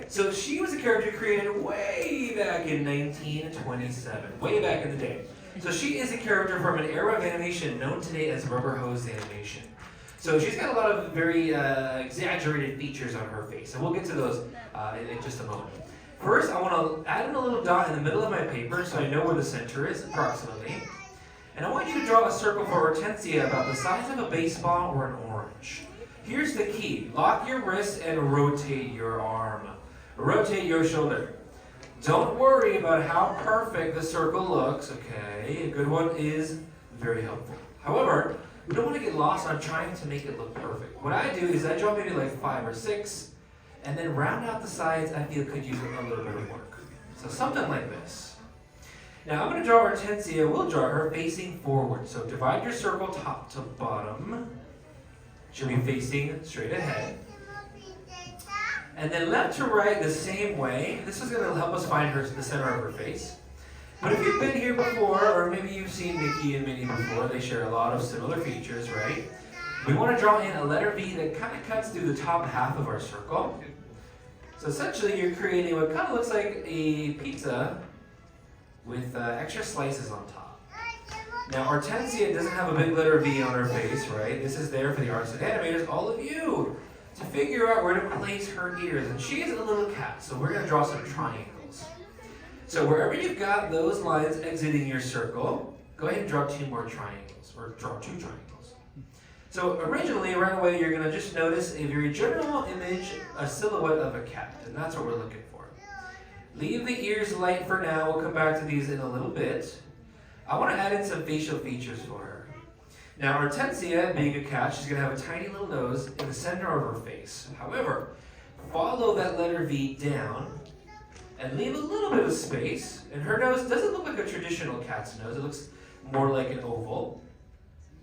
so she was a character created way back in 1927, way back in the day. So she is a character from an era of animation known today as rubber hose animation. So she's got a lot of very exaggerated features on her face, and we'll get to those in just a moment. First, I want to add in a little dot in the middle of my paper so I know where the center is, approximately. And I want you to draw a circle for Ortensia about the size of a baseball or an orange. Here's the key. Lock your wrist and rotate your arm. Rotate your shoulder. Don't worry about how perfect the circle looks, okay? A good one is very helpful. However, we don't want to get lost on trying to make it look perfect. What I do is I draw maybe like 5 or 6, and then round out the sides I feel could use a little bit of work. So something like this. Now I'm going to draw Ortensia. We'll draw her facing forward. So divide your circle top to bottom. She'll be facing straight ahead. And then left to right the same way. This is going to help us find the center of her face. But if you've been here before, or maybe you've seen Mickey and Minnie before, they share a lot of similar features, right? We want to draw in a letter V that kind of cuts through the top half of our circle. So essentially you're creating what kind of looks like a pizza with extra slices on top. Now Ortensia doesn't have a big letter V on her face, right? This is there for the artists and animators, all of you, to figure out where to place her ears. And she is a little cat, so we're going to draw some triangles. So wherever you've got those lines exiting your circle, go ahead and draw 2 more triangles, or draw 2 triangles. So originally, right away, you're going to just notice a very general image, a silhouette of a cat, and that's what we're looking for. Leave the ears light for now. We'll come back to these in a little bit. I want to add in some facial features for her. Now, Ortensia, being a cat, she's going to have a tiny little nose in the center of her face. However, follow that letter V down and leave a little bit of space. And her nose doesn't look like a traditional cat's nose. It looks more like an oval,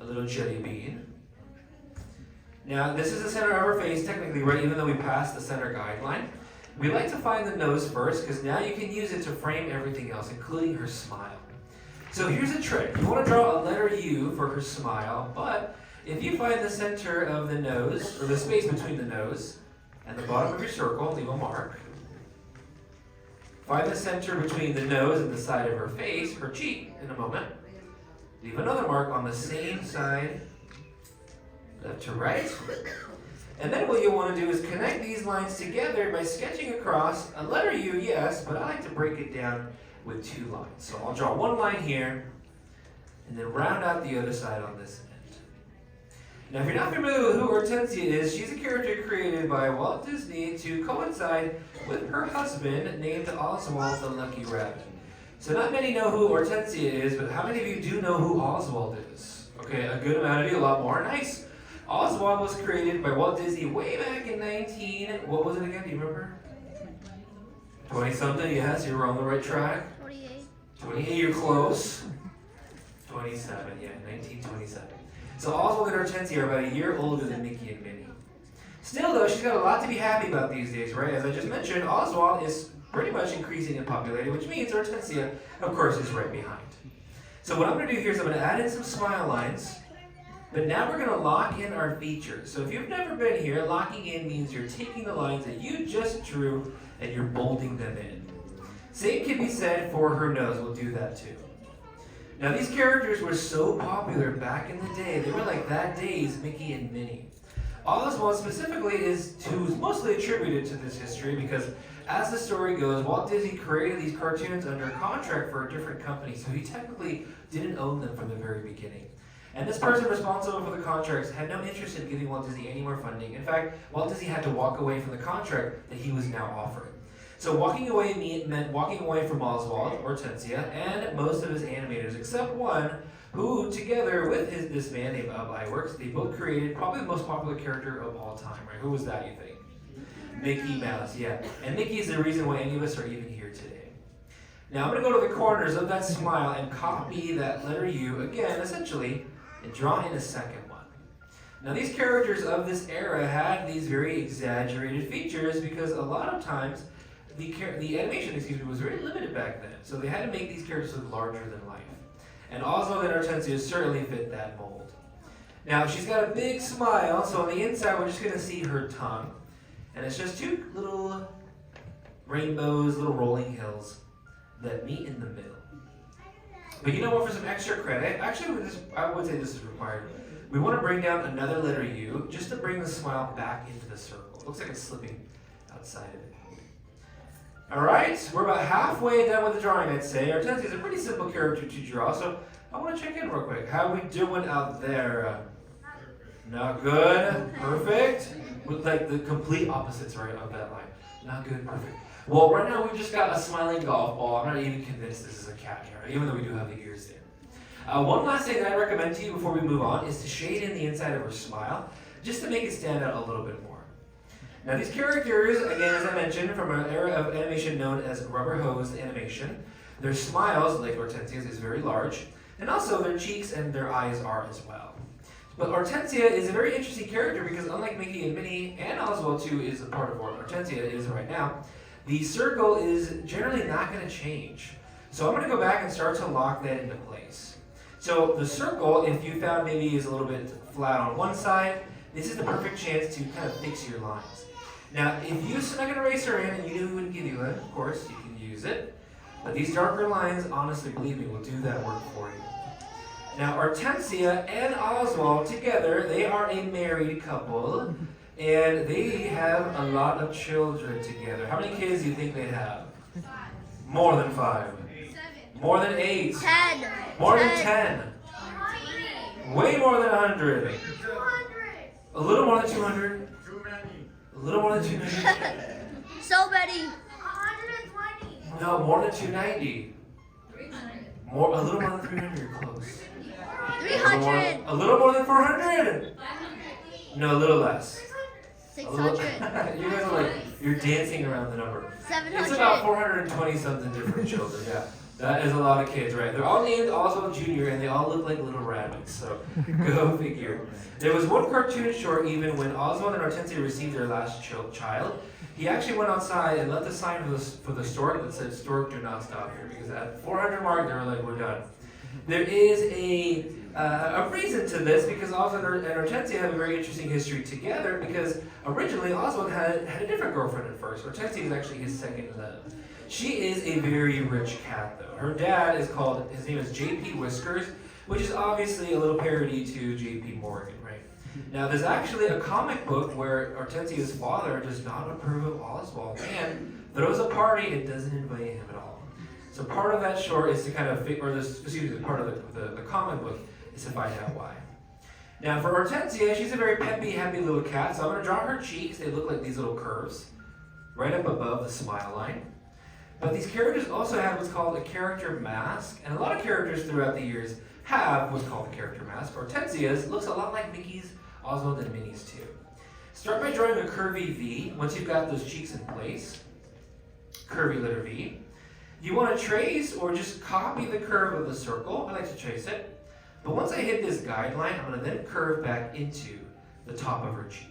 a little jelly bean. Now, this is the center of her face, technically, right, even though we passed the center guideline. We like to find the nose first, because now you can use it to frame everything else, including her smile. So here's a trick. You want to draw a letter U for her smile, but if you find the center of the nose, or the space between the nose and the bottom of your circle, leave a mark. Find the center between the nose and the side of her face, her cheek, in a moment. Leave another mark on the same side, left to right. And then what you'll want to do is connect these lines together by sketching across a letter U, yes, but I like to break it down with 2 lines. So I'll draw 1 line here, and then round out the other side on this end. Now if you're not familiar with who Ortensia is, she's a character created by Walt Disney to coincide with her husband named Oswald the Lucky Rabbit. So not many know who Ortensia is, but how many of you do know who Oswald is? Okay, a good amount of you, a lot more. Nice. Oswald was created by Walt Disney way back in what was it again? Do you remember? 20-something, yes, you were on the right track. 28. 28, you're close. 27, yeah, 1927. So Oswald and Ortensia are about a year older than Mickey and Minnie. Still though, she's got a lot to be happy about these days, right? As I just mentioned, Oswald is pretty much increasing in popularity, which means Ortensia, of course, is right behind. So what I'm going to do here is I'm going to add in some smile lines. But now we're going to lock in our features. So if you've never been here, locking in means you're taking the lines that you just drew and you're bolding them in. Same can be said for her nose. We'll do that too. Now these characters were so popular back in the day. They were like that day's Mickey and Minnie. Oswald specifically is mostly attributed to this history because as the story goes, Walt Disney created these cartoons under contract for a different company, so he technically didn't own them from the very beginning. And this person responsible for the contracts had no interest in giving Walt Disney any more funding. In fact, Walt Disney had to walk away from the contract that he was now offering. So walking away meant walking away from Oswald, Ortensia, and most of his animators, except one who, together with this man named Iwerks, they both created probably the most popular character of all time, right? Who was that, you think? Mickey Mouse, yeah. And Mickey is the reason why any of us are even here today. Now I'm going to go to the corners of that smile and copy that letter U again, essentially, and draw in a second one. Now these characters of this era had these very exaggerated features because a lot of times the animation, was very limited back then. So they had to make these characters look larger than life. And Oswald and Ortensia certainly fit that mold. Now she's got a big smile, so on the inside we're just going to see her tongue. And it's just two little rainbows, little rolling hills that meet in the middle. But you know what, for some extra credit, actually I would say this is required. We want to bring down another letter U just to bring the smile back into the circle. It looks like it's slipping outside of it. Alright, we're about halfway done with the drawing, I'd say. Ortensia is a pretty simple character to draw, so I want to check in real quick. How are we doing out there? Not good? Perfect? With like the complete opposites, right, of that line. Not good, perfect. Well, right now we've just got a smiling golf ball. I'm not even convinced this is a cat here, even though we do have the ears there. One last thing that I recommend to you before we move on is to shade in the inside of her smile, just to make it stand out a little bit more. Now these characters, again, as I mentioned, from an era of animation known as rubber hose animation, their smiles, like Ortensia's, is very large, and also their cheeks and their eyes are as well. But Ortensia is a very interesting character because unlike Mickey and Minnie, and Oswald too is a part of what Ortensia is right now, the circle is generally not going to change. So I'm going to go back and start to lock that into place. So the circle, if you found maybe is a little bit flat on one side, this is the perfect chance to kind of fix your lines. Now, if you snuck an eraser in and you knew we wouldn't give you one, of course, you can use it. But these darker lines, honestly, believe me, will do that work for you. Now, Ortensia and Oswald together, they are a married couple, and they have a lot of children together. How many kids do you think they have? 5. More than 5. 7. More than 8. 10. More than 10. 100. Way more than 100. 200. A little more than 200. Too many. A little more than 200. So many. 120. No, more than 290. 300. More, a little more than 300. You're close. 300. A little more than 400. 500. No, a little less. A little, 600. you guys are like, you're dancing around the number. 700. It's about 420 something different children, yeah. That is a lot of kids, right? They're all named Oswald Jr. and they all look like little rabbits, so go figure. There was one cartoon short even when Oswald and Ortensia received their last child. He actually went outside and left a sign for the stork that said, "Stork, do not stop here," because at 400 mark, they were like, we're done. There is a reason to this because Oswald and Ortensia have a very interesting history together because originally Oswald had a different girlfriend at first. Ortensia is actually his second love. She is a very rich cat though. Her dad is called, his name is J.P. Whiskers, which is obviously a little parody to J.P. Morgan, right? Now there's actually a comic book where Hortensia's father does not approve of Oswald and throws a party and doesn't invite him at all. So part of that short is to kind of, part of the comic book is to find out why. Now for Ortensia, she's a very peppy, happy little cat, so I'm going to draw her cheeks. They look like these little curves right up above the smile line. But these characters also have what's called a character mask, and a lot of characters throughout the years have what's called a character mask. Hortensia's looks a lot like Mickey's, Oswald, and Minnie's too. Start by drawing a curvy V once you've got those cheeks in place. Curvy letter V. You want to trace or just copy the curve of the circle. I like to trace it. But once I hit this guideline, I'm going to then curve back into the top of her cheek.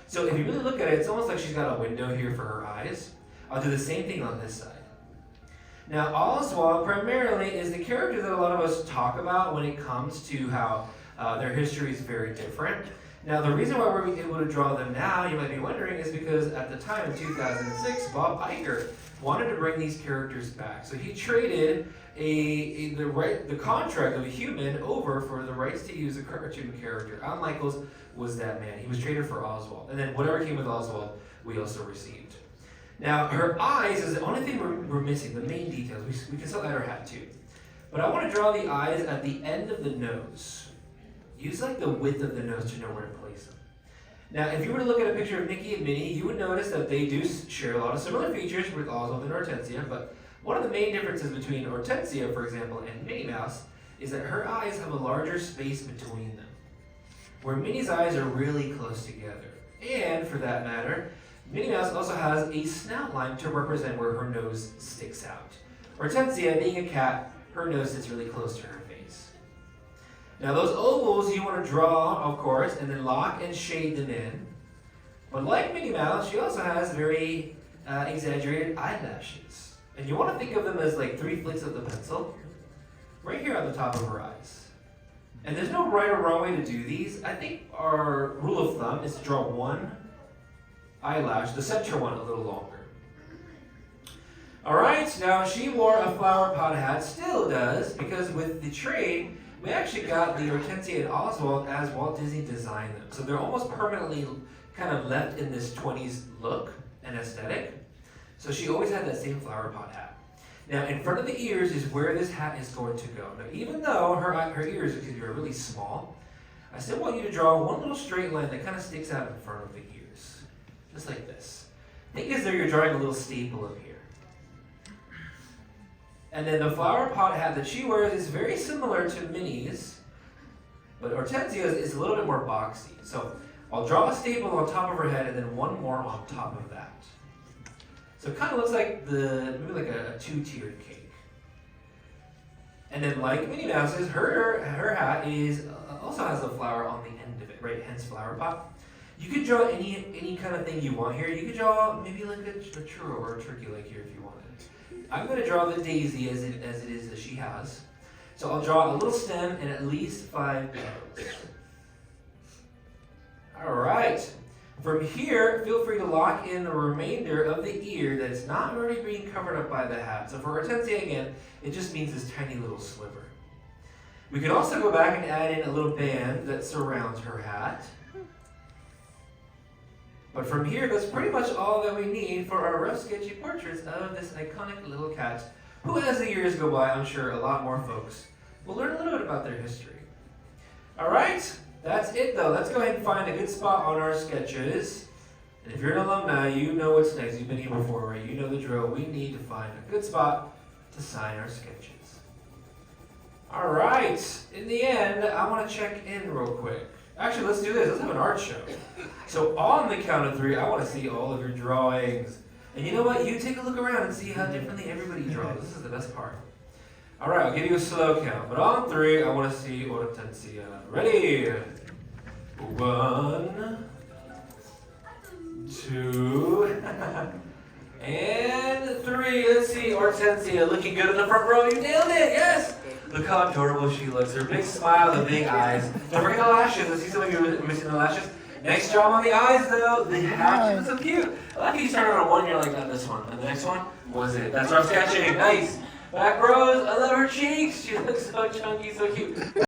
So if you really look at it, it's almost like she's got a window here for her eyes. I'll do the same thing on this side. Now, Oswald primarily is the character that a lot of us talk about when it comes to how their history is very different. Now, the reason why we're able to draw them now, you might be wondering, is because at the time in 2006, Bob Iger wanted to bring these characters back. So he traded the contract of a human over for the rights to use a cartoon character. Al Michaels was that man. He was traded for Oswald. And then whatever came with Oswald, we also received. Now, her eyes is the only thing we're missing, the main details. We can still add her hat too. But I want to draw the eyes at the end of the nose. Use like the width of the nose to know where to place them. Now, if you were to look at a picture of Mickey and Minnie, you would notice that they do share a lot of similar features with Oswald and Ortensia, but one of the main differences between Ortensia, for example, and Minnie Mouse is that her eyes have a larger space between them, where Minnie's eyes are really close together. And, for that matter, Minnie Mouse also has a snout line to represent where her nose sticks out. Ortensia, being a cat, her nose sits really close to her face. Now those ovals you want to draw, of course, and then lock and shade them in. But like Minnie Mouse, she also has very exaggerated eyelashes. And you want to think of them as like 3 flicks of the pencil, right here on the top of her eyes. And there's no right or wrong way to do these. I think our rule of thumb is to draw one eyelash, the center one, a little longer. Alright, now she wore a flower pot hat, still does, because with the trade, we actually got the Ortensia and Oswald as Walt Disney designed them. So they're almost permanently kind of left in this 20s look and aesthetic. So she always had that same flower pot hat. Now, in front of the ears is where this hat is going to go. Now, even though her ears are really small, I still want you to draw one little straight line that kind of sticks out in front of the ears. Just like this. Think as though you're drawing a little staple up here. And then the flower pot hat that she wears is very similar to Minnie's, but Hortensia's is a little bit more boxy. So I'll draw a staple on top of her head and then one more on top of that. So it kind of looks like maybe like a two-tiered cake. And then like Minnie Mouse's, her hat also has a flower on the end of it, right? Hence flower pot. You could draw any kind of thing you want here. You could draw maybe like a churro or a turkey leg here if you wanted. I'm going to draw the daisy as it is that she has. So I'll draw a little stem and at least 5 petals. All right. From here, feel free to lock in the remainder of the ear that is not already being covered up by the hat. So for Hortensia, again, it just means this tiny little sliver. We could also go back and add in a little band that surrounds her hat. But from here, that's pretty much all that we need for our rough, sketchy portraits of this iconic little cat, who, as the years go by, I'm sure a lot more folks will learn a little bit about their history. All right, that's it though. Let's go ahead and find a good spot on our sketches. And if you're an alumni, you know what's next. You've been here before, right? You know the drill. We need to find a good spot to sign our sketches. All right, in the end, I want to check in real quick. Actually, let's do this. Let's have an art show. So on the count of 3, I want to see all of your drawings. And you know what? You take a look around and see how differently everybody draws. This is the best part. All right, I'll give you a slow count. But on 3, I want to see Ortensia. Ready? 1, 2, and 3. Let's see, Ortensia looking good in the front row. You nailed it. Yes. Look how adorable she looks. Her big smile, the big eyes. Don't forget the lashes. Let's see some of you missing the lashes. Nice job on the eyes, though. The hat is so cute. I like how you started on one, you're like, not this one. And the next one was it. That's our sketching. Nice. Back rows. I love her cheeks. She looks so chunky, so cute.